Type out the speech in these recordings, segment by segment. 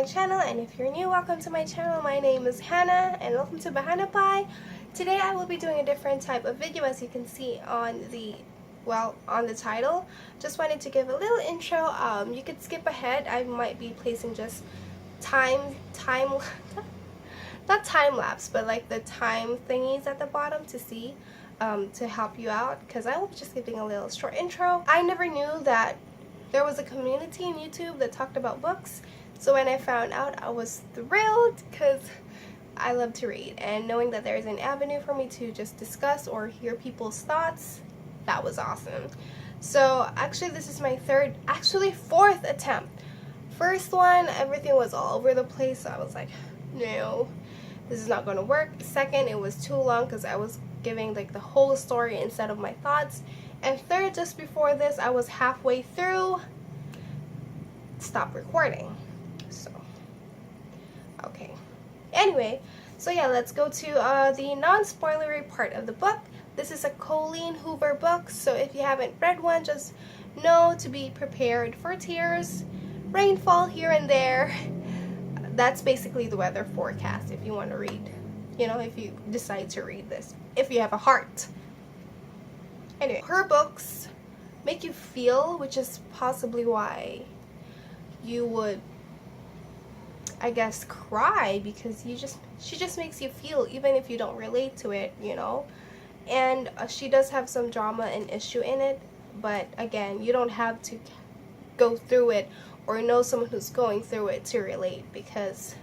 my channel, and if you're new, welcome to my channel. My name is Hannah and welcome to Bahannahpie. Today I will be doing a different type of video, as you can see on the title. Just wanted to give a little intro. You could skip ahead. I might be placing just not time lapse, but like the time thingies at the bottom to see to help you out, because I will be just giving a little short intro. I never knew that there was a community in YouTube that talked about books, so when I found out, I was thrilled because I love to read, and knowing that there's an avenue for me to just discuss or hear people's thoughts, that was awesome. So actually this is my fourth attempt. First one, everything was all over the place, so I was like, no, this is not going to work. Second, it was too long because I was giving like the whole story instead of my thoughts. And third, just before this, I was halfway through, stop recording. So okay, anyway, so yeah, let's go to the non-spoilery part of the book. This is a Colleen Hoover book, so if you haven't read one, just know to be prepared for tears, rainfall here and there. That's basically the weather forecast if you want to read, you know, if you decide to read this, if you have a heart. Anyway, her books make you feel, which is possibly why you would, I guess, cry, because she just makes you feel even if you don't relate to it, you know. And she does have some drama and issue in it, but again, you don't have to go through it or know someone who's going through it to relate, because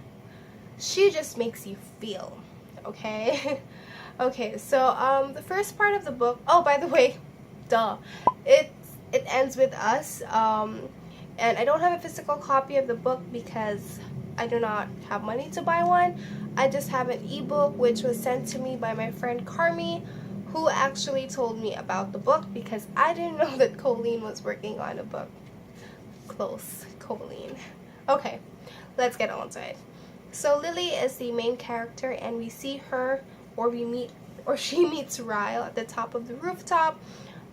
she just makes you feel, okay? Okay, so the first part of the book, oh, by the way, it ends with us, and I don't have a physical copy of the book because I do not have money to buy one. I just have an ebook which was sent to me by my friend Carmi, who actually told me about the book because I didn't know that Colleen was working on a book. Close, Colleen. Okay, let's get on to it. So Lily is the main character, and we see her, she meets Ryle at the top of the rooftop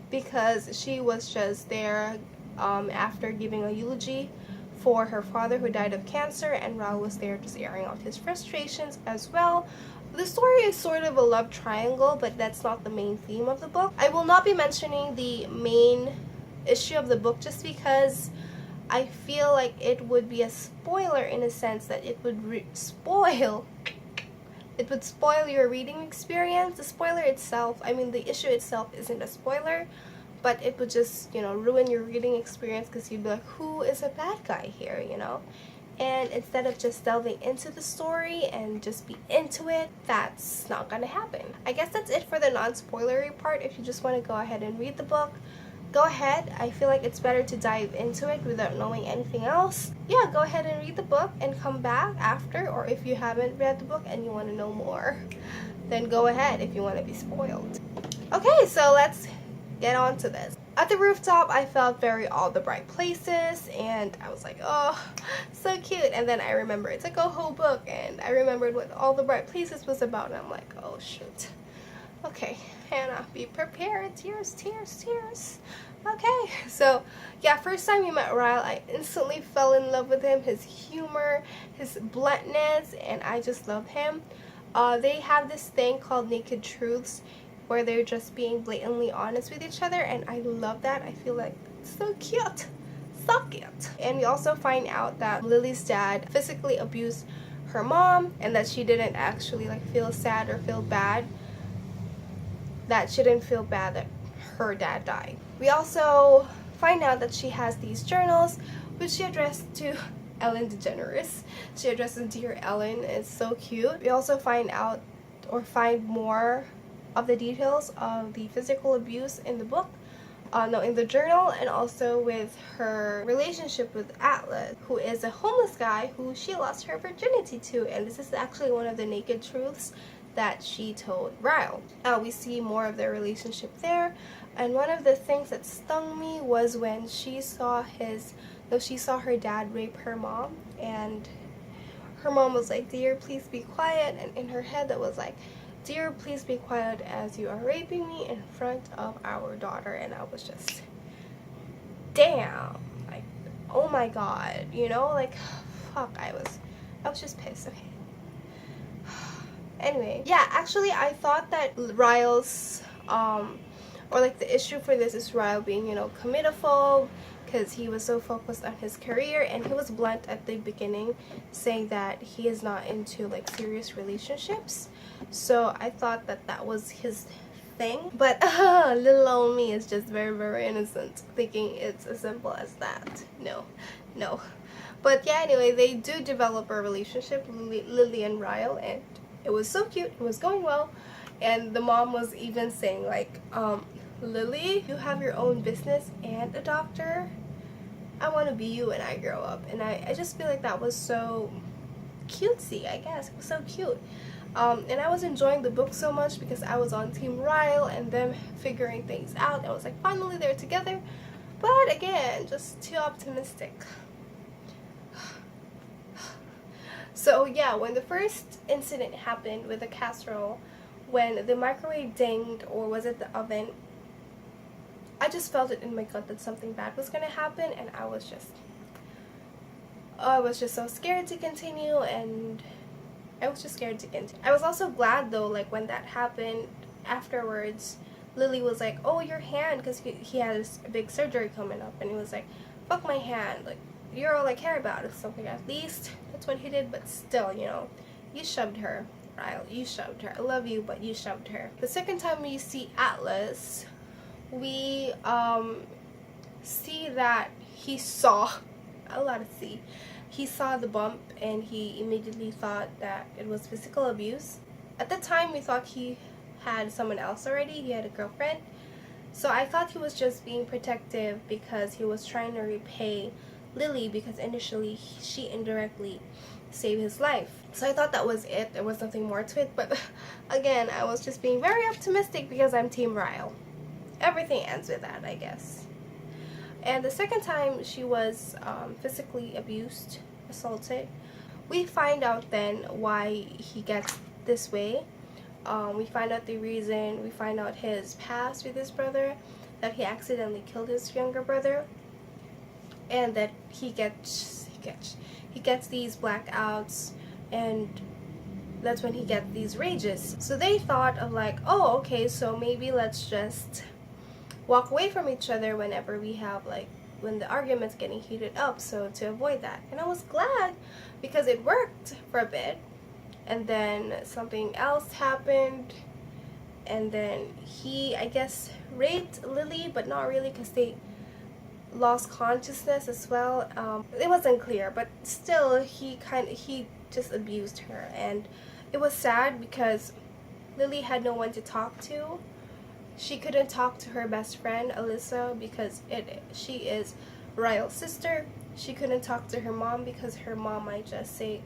because she was just there after giving a eulogy for her father who died of cancer, and Ryle was there just airing out his frustrations as well. The story is sort of a love triangle, but that's not the main theme of the book. I will not be mentioning the main issue of the book just because I feel like it would be a spoiler, in a sense that it would spoil your reading experience. The spoiler itself, I mean the issue itself isn't a spoiler, but it would just, you know, ruin your reading experience because you'd be like, who is a bad guy here, you know? And instead of just delving into the story and just be into it, that's not gonna happen. I guess that's it for the non-spoilery part. If you just want to go ahead and read the book, go ahead. I feel like it's better to dive into it without knowing anything else. Yeah, go ahead and read the book and come back after, or if you haven't read the book and you want to know more, then go ahead if you want to be spoiled. Okay, so let's get on to this. At the rooftop, I felt very all the bright places, and I was like, oh, so cute. And then I remember it's like a whole book, and I remembered what all the bright places was about, and I'm like, oh shoot. Okay, Hannah, be prepared. Tears, tears, tears. Okay, so yeah, first time we met Ryle, I instantly fell in love with him, his humor, his bluntness, and I just love him. They have this thing called Naked Truths, where they're just being blatantly honest with each other, and I love that. I feel like it's so cute. So cute. And we also find out that Lily's dad physically abused her mom, and that she didn't actually like feel sad or feel bad. That she didn't feel bad that her dad died. We also find out that she has these journals which she addressed to Ellen DeGeneres. She addressed it to Dear Ellen. It's so cute. We also find out or find more of the details of the physical abuse in the book, in the journal, and also with her relationship with Atlas, who is a homeless guy who she lost her virginity to, and this is actually one of the naked truths that she told Ryle. We see more of their relationship there, and one of the things that stung me was when she saw her dad rape her mom, and her mom was like, dear, please be quiet, and in her head that was like, dear, please be quiet as you are raping me in front of our daughter. And I was just, damn, like, oh my god, you know, like, fuck, I was I was just pissed, okay? Anyway, yeah, actually I thought that Ryle's or like the issue for this is Ryle being, you know, committophobe, because he was so focused on his career, and he was blunt at the beginning saying that he is not into like serious relationships. So I thought that that was his thing, but little old me is just very innocent, thinking it's as simple as that. No. But yeah, anyway, they do develop a relationship, Lily and Ryle, and it was so cute. It was going well, and the mom was even saying like, Lily, you have your own business and a doctor. I want to be you when I grow up. And I just feel like that was so cutesy, I guess. It was so cute. And I was enjoying the book so much because I was on Team Ryle and them figuring things out. I was like, finally they're together. But again, just too optimistic. So yeah, when the first incident happened with the casserole, when the microwave dinged, or was it the oven, I just felt it in my gut that something bad was going to happen, and I was just so scared to continue, and I was just scared to continue. I was also glad though, like when that happened afterwards, Lily was like, oh, your hand, because he had a big surgery coming up, and he was like, fuck my hand, like, you're all I care about or something. At least that's what he did, but still, you know, you shoved her, Ryle, you shoved her. I love you, but you shoved her. The second time we see Atlas, we see that he saw a lot of see. He saw the bump, and he immediately thought that it was physical abuse. At the time, we thought he had someone else already. He had a girlfriend. So I thought he was just being protective because he was trying to repay Lily, because initially she indirectly saved his life. So I thought that was it. There was nothing more to it. But again, I was just being very optimistic because I'm Team Ryle. Everything ends with that, I guess. And the second time she was physically abused, assaulted, we find out then why he gets this way. We find out the reason. We find out his past with his brother, that he accidentally killed his younger brother, and that he gets these blackouts, and that's when he gets these rages. So they thought of like, oh, okay, so maybe let's just walk away from each other whenever we have like, when the argument's getting heated up, so to avoid that. And I was glad because it worked for a bit, and then something else happened, and then he, I guess, raped Lily, but not really, because they lost consciousness as well. It wasn't clear, but still he just abused her, and it was sad because Lily had no one to talk to. She couldn't talk to her best friend Alyssa because she is Ryle's sister. She couldn't talk to her mom because her mom might just say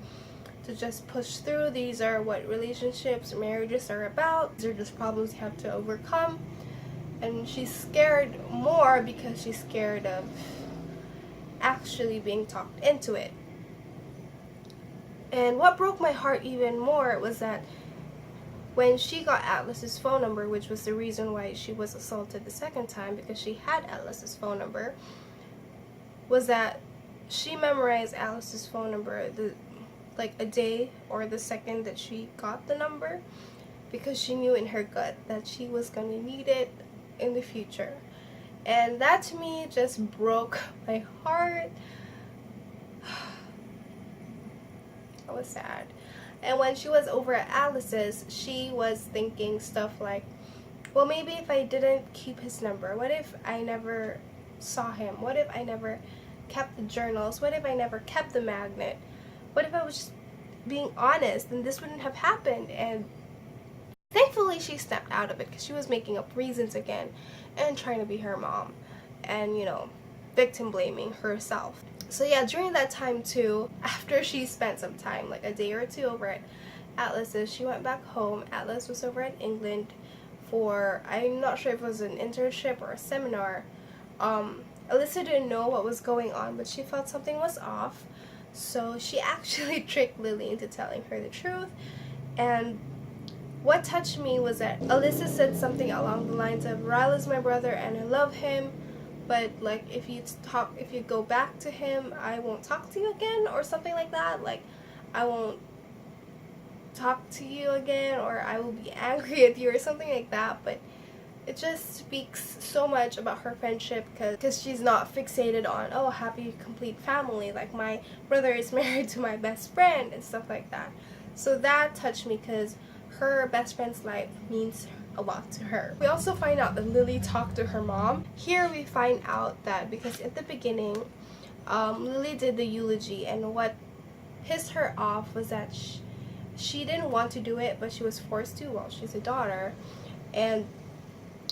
to just push through. These are what relationships, marriages are about. These are just problems you have to overcome. And she's scared more because she's scared of actually being talked into it. And what broke my heart even more was that when she got Atlas's phone number, which was the reason why she was assaulted the second time, because she had Atlas's phone number, was that she memorized Atlas's phone number like a day or the second that she got the number, because she knew in her gut that she was going to need it in the future. And that to me just broke my heart. I was sad. And when she was over at Alice's, she was thinking stuff like, well, maybe if I didn't keep his number, what if I never saw him? What if I never kept the journals? What if I never kept the magnet? What if I was just being honest and this wouldn't have happened? And thankfully she stepped out of it, because she was making up reasons again and trying to be her mom and, you know, victim blaming herself. So yeah, during that time too, after she spent some time, like a day or two over at Atlas's, she went back home. Atlas was over in England for, I'm not sure if it was an internship or a seminar. Alyssa didn't know what was going on, but she felt something was off. So she actually tricked Lily into telling her the truth. And what touched me was that Alyssa said something along the lines of, Ryle is my brother and I love him, but like if you go back to him, I won't talk to you again, or something like that. Like, I won't talk to you again, or I will be angry at you, or something like that. But it just speaks so much about her friendship, because she's not fixated on, oh, happy complete family, like my brother is married to my best friend and stuff like that. So that touched me, because her best friend's life means a lot to her. We also find out that Lily talked to her mom. Here we find out that because at the beginning, Lily did the eulogy, and what pissed her off was that she didn't want to do it, but she was forced to. Well, she's a daughter, and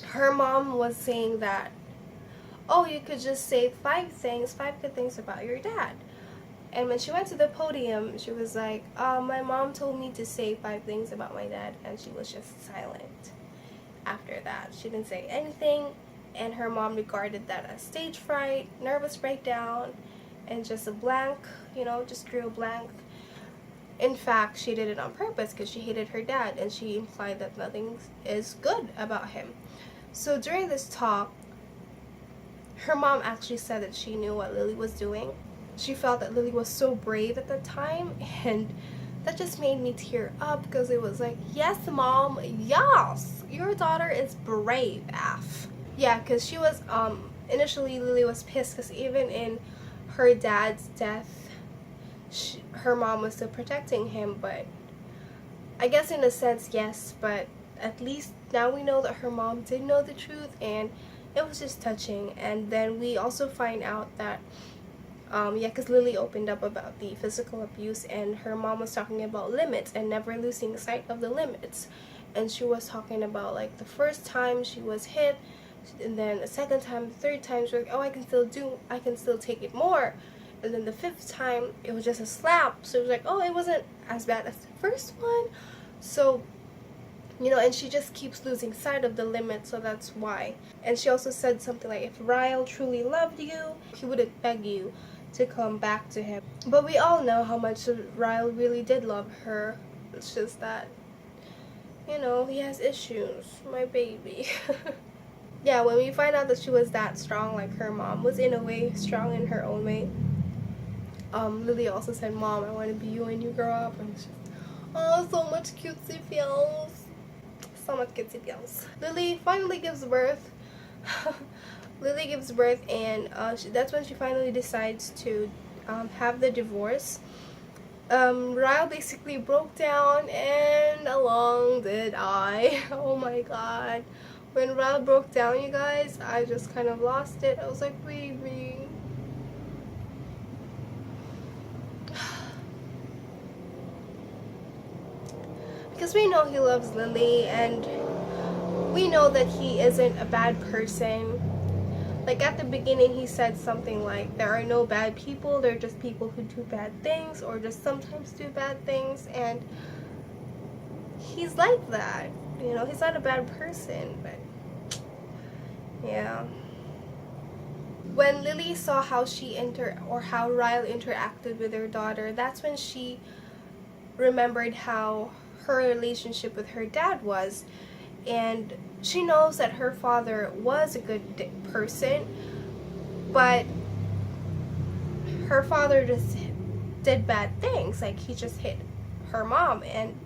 her mom was saying that, oh, you could just say 5 good things about your dad. And when she went to the podium, she was like, my mom told me to say 5 things about my dad, and she was just silent. After that, she didn't say anything, and her mom regarded that as stage fright, nervous breakdown, and just a blank, just drew a blank. In fact, she did it on purpose because she hated her dad, and she implied that nothing is good about him. So during this talk, her mom actually said that she knew what Lily was doing. She felt that Lily was so brave at the time, and that just made me tear up, because it was like, yes, mom, yes, your daughter is brave AF. Yeah, because she was, initially Lily was pissed, because even in her dad's death, her mom was still protecting him. But I guess in a sense, yes, but at least now we know that her mom did know the truth, and it was just touching. And then we also find out that because Lily opened up about the physical abuse, and her mom was talking about limits and never losing sight of the limits. And she was talking about, like, the first time she was hit, and then the second time, the third time, she was like, oh, I can still take it more. And then the 5th time, it was just a slap. So it was like, oh, it wasn't as bad as the first one. So, and she just keeps losing sight of the limit, so that's why. And she also said something like, if Ryle truly loved you, he wouldn't beg you to come back to him. But we all know how much Ryle really did love her. It's just that, he has issues, my baby. Yeah, when we find out that she was that strong, like her mom was in a way strong in her own way. Lily also said, Mom, I want to be you when you grow up. And she's, oh, so much cutesy feels. So much cutesy feels. Lily finally gives birth. And that's when she finally decides to have the divorce. Ryle basically broke down, and along did I. Oh my god. When Ryle broke down, you guys, I just kind of lost it. I was like, baby. Because we know he loves Lily, and we know that he isn't a bad person. Like, at the beginning, he said something like, there are no bad people, they're just people who do bad things, or just sometimes do bad things, and he's like that. He's not a bad person, but yeah. When Lily saw how how Ryle interacted with her daughter, that's when she remembered how her relationship with her dad was. And she knows that her father was a good person, but her father just did bad things. Like, he just hit her mom, and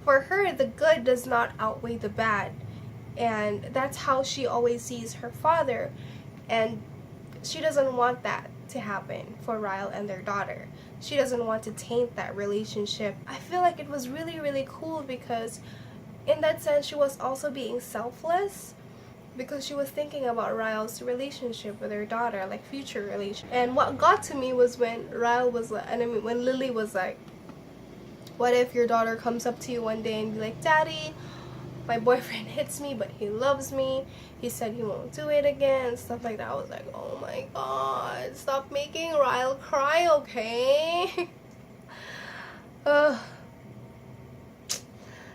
for her, the good does not outweigh the bad. And that's how she always sees her father, and she doesn't want that to happen for Ryle and their daughter. She doesn't want to taint that relationship. I feel like it was really, really cool, because in that sense, she was also being selfless, because she was thinking about Ryle's relationship with her daughter, like future relation. And what got to me was when when Lily was like, what if your daughter comes up to you one day and be like, Daddy, my boyfriend hits me, but he loves me. He said he won't do it again, stuff like that. I was like, oh my god, stop making Ryle cry, okay?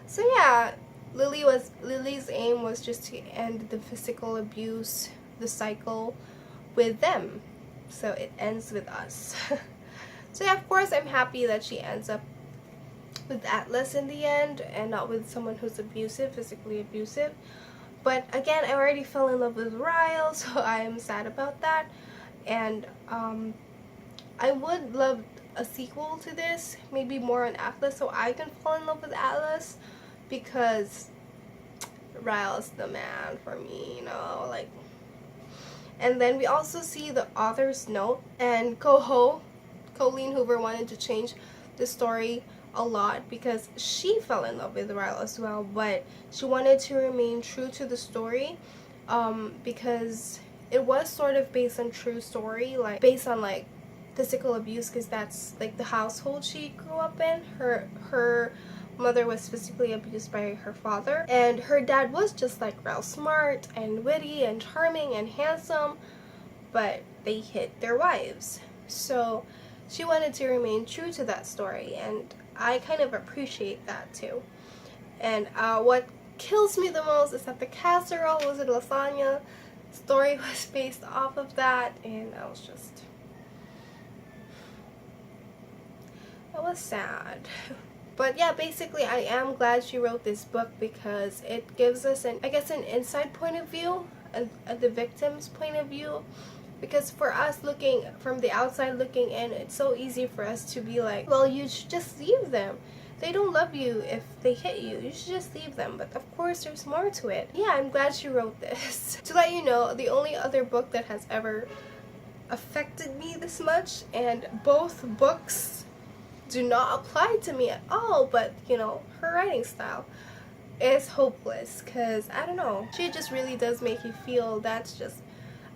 So yeah, Lily's aim was just to end the physical abuse, the cycle, with them. So it ends with us. So yeah, of course, I'm happy that she ends up with Atlas in the end, and not with someone who's abusive, physically abusive. But again, I already fell in love with Ryle, so I am sad about that. And I would love a sequel to this, maybe more on Atlas, so I can fall in love with Atlas, because Ryle's the man for me, you know, like. And then we also see the author's note, and Colleen Hoover wanted to change the story a lot because she fell in love with Ryle as well, but she wanted to remain true to the story, because it was sort of based on true story, like based on like physical abuse, because that's like the household she grew up in. Her mother was physically abused by her father, and her dad was just like Ryle, smart and witty and charming and handsome, but they hit their wives. So she wanted to remain true to that story, and I kind of appreciate that too. And what kills me the most is that the casserole, was it lasagna, story was based off of that, and I was just, that was sad. But yeah, basically I am glad she wrote this book because it gives us an inside point of view, the victim's point of view. Because for us looking from the outside looking in, it's so easy for us to be like, well, you should just leave them. They don't love you if they hit you. You should just leave them. But of course, there's more to it. Yeah, I'm glad she wrote this. To let you know, the only other book that has ever affected me this much, and both books do not apply to me at all, but you know, her writing style is hopeless, because I don't know, she just really does make you feel. That's just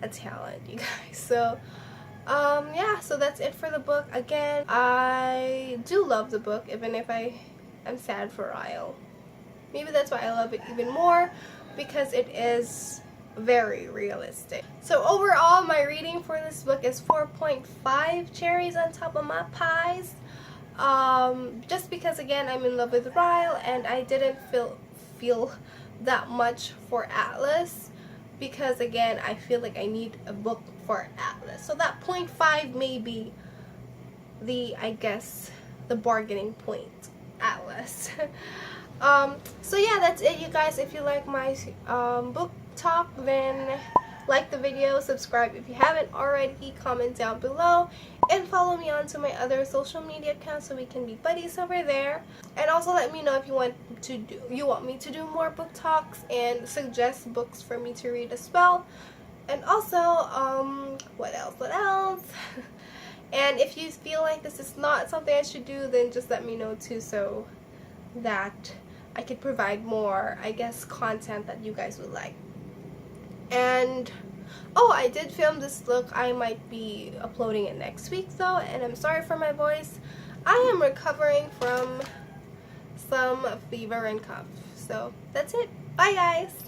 a talent, you guys. So yeah, so that's it for the book. Again, I do love the book, even if I am sad for Ryle. Maybe that's why I love it even more, because it is very realistic. So overall, my rating for this book is 4.5 cherries on top of my pies. Just because again, I'm in love with Ryle, and I didn't feel that much for Atlas, because again, I feel like I need a book for Atlas. So that 0.5 may be the, I guess, the bargaining point, Atlas. So yeah, that's it, you guys. If you like my book talk, then like the video, subscribe if you haven't already, comment down below, and follow me on to my other social media accounts so we can be buddies over there. And also let me know if you want me to do more book talks, and suggest books for me to read as well. And also what else and if you feel like this is not something I should do, then just let me know too, so that I could provide more, I guess, content that you guys would like. And oh, I did film this look. I might be uploading it next week though, and I'm sorry for my voice. I am recovering from some fever and cough. So that's it. Bye guys.